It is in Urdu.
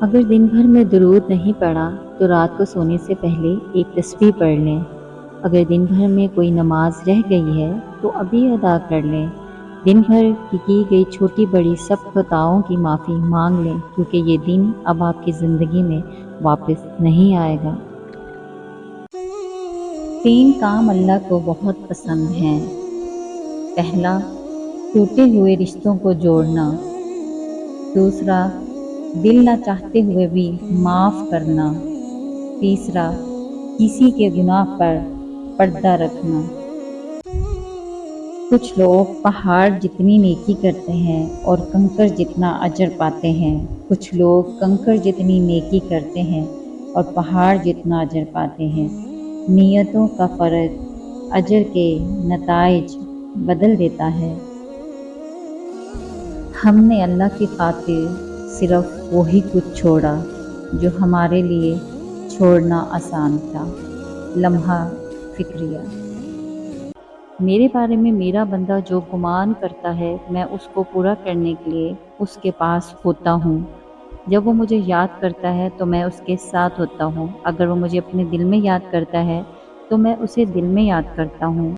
اگر دن بھر میں درود نہیں پڑھا تو رات کو سونے سے پہلے ایک تسبیح پڑھ لیں۔ اگر دن بھر میں کوئی نماز رہ گئی ہے تو ابھی ادا کر لیں۔ دن بھر کی گئی چھوٹی بڑی سب خطاؤں کی معافی مانگ لیں، کیونکہ یہ دن اب آپ کی زندگی میں واپس نہیں آئے گا۔ 3 کام اللہ کو بہت پسند ہیں۔ پہلا، ٹوٹے ہوئے رشتوں کو جوڑنا۔ دوسرا، دل نہ چاہتے ہوئے بھی معاف کرنا۔ تیسرا، کسی کے گناہ پر پردہ رکھنا۔ کچھ لوگ پہاڑ جتنی نیکی کرتے ہیں اور کنکر جتنا اجر پاتے ہیں۔ کچھ لوگ کنکر جتنی نیکی کرتے ہیں اور پہاڑ جتنا اجر پاتے ہیں۔ نیتوں کا فرق اجر کے نتائج بدل دیتا ہے۔ ہم نے اللہ کی خاطر صرف وہی کچھ چھوڑا جو ہمارے لیے چھوڑنا آسان تھا۔ لمحہ فکریہ۔ میرے بارے میں میرا بندہ جو گمان کرتا ہے میں اس کو پورا کرنے کے لیے اس کے پاس ہوتا ہوں۔ جب وہ مجھے یاد کرتا ہے تو میں اس کے ساتھ ہوتا ہوں۔ اگر وہ مجھے اپنے دل میں یاد کرتا ہے تو میں اسے دل میں یاد کرتا ہوں۔